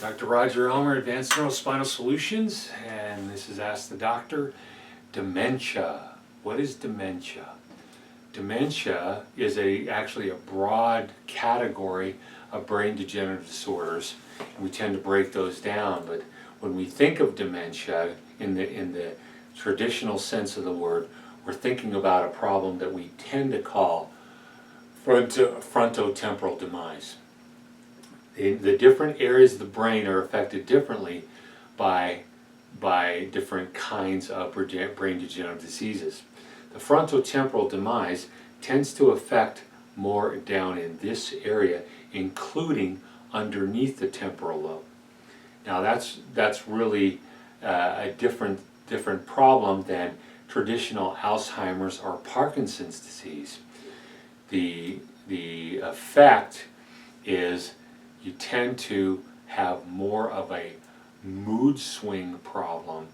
Dr. Roger Elmer, Advanced Neurospinal Solutions, and this is Ask the Doctor. Dementia. What is dementia? Dementia is actually a broad category of brain degenerative disorders, and we tend to break those down. But when we think of dementia in the traditional sense of the word, we're thinking about a problem that we tend to call frontotemporal demise. The different areas of the brain are affected differently by different kinds of brain degenerative diseases. The frontotemporal demise tends to affect more down in this area, including underneath the temporal lobe. Now that's really a different problem than traditional Alzheimer's or Parkinson's disease. The effect is you tend to have more of a mood swing problem,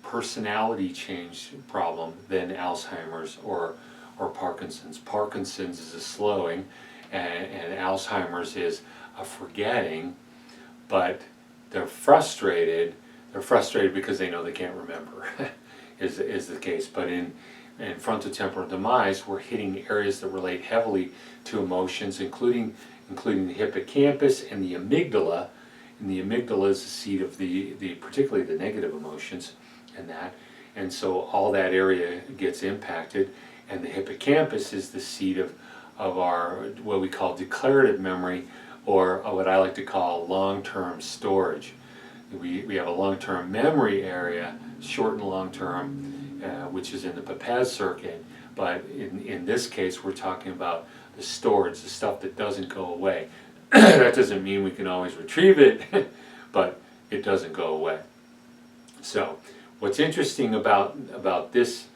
personality change problem than Alzheimer's or Parkinson's. Parkinson's is a slowing, and Alzheimer's is a forgetting, but they're frustrated. They're frustrated because they know they can't remember, is the case. But in frontotemporal demise, we're hitting areas that relate heavily to emotions, including the hippocampus and the amygdala. And the amygdala is the seat of particularly the negative emotions and so all that area gets impacted, and the hippocampus is the seat of our what we call declarative memory, or what I like to call long-term storage. We have a long-term memory area, short and long-term, which is in the Papez circuit, but in this case we're talking about the storage, the stuff that doesn't go away. That doesn't mean we can always retrieve it, but it doesn't go away. So what's interesting about this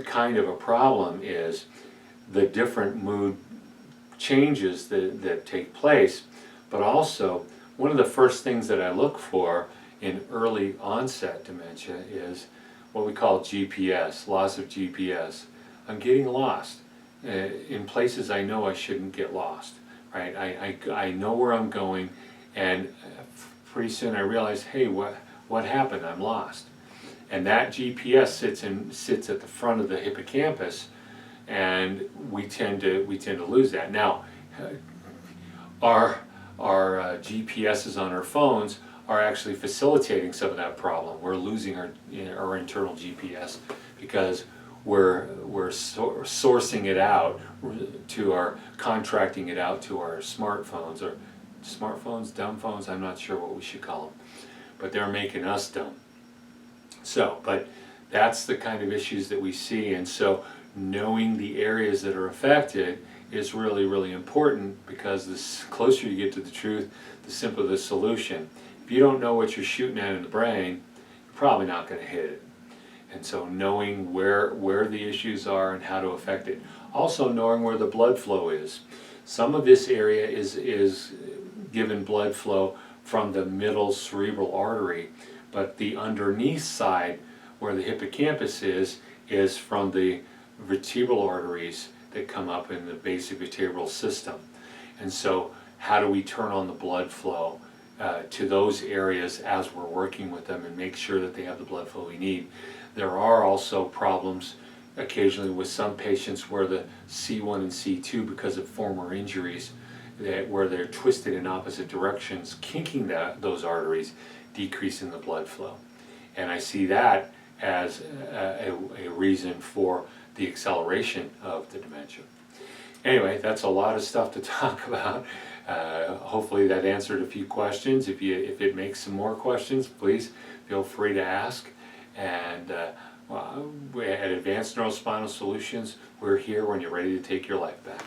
kind of a problem is the different mood changes that take place, but also one of the first things that I look for in early onset dementia is what we call GPS, loss of GPS. I'm getting lost in places I know I shouldn't get lost. Right? I know where I'm going, and pretty soon I realize, hey, what happened? I'm lost. And that GPS sits at the front of the hippocampus, and we tend to lose that. Now, our GPSs on our phones are actually facilitating some of that problem. We're losing our internal GPS because we're sourcing it out contracting it out to our smartphones, or dumb phones, I'm not sure what we should call them, but they're making us dumb. So, but that's the kind of issues that we see, and so knowing the areas that are affected is really, really important, because the closer you get to the truth, the simpler the solution. If you don't know what you're shooting at in the brain, you're probably not going to hit it. And so knowing where the issues are and how to affect it. Also knowing where the blood flow is. Some of this area is given blood flow from the middle cerebral artery, but the underneath side where the hippocampus is from the vertebral arteries that come up in the basic vertebral system. And so how do we turn on the blood flow to those areas as we're working with them and make sure that they have the blood flow we need? There are also problems occasionally with some patients where the C1 and C2, because of former injuries, where they're twisted in opposite directions, kinking those arteries, decreasing the blood flow. And I see that as a reason for the acceleration of the dementia. Anyway, that's a lot of stuff to talk about. Hopefully that answered a few questions. If it makes some more questions, please feel free to ask. And at Advanced Neurospinal Solutions, we're here when you're ready to take your life back.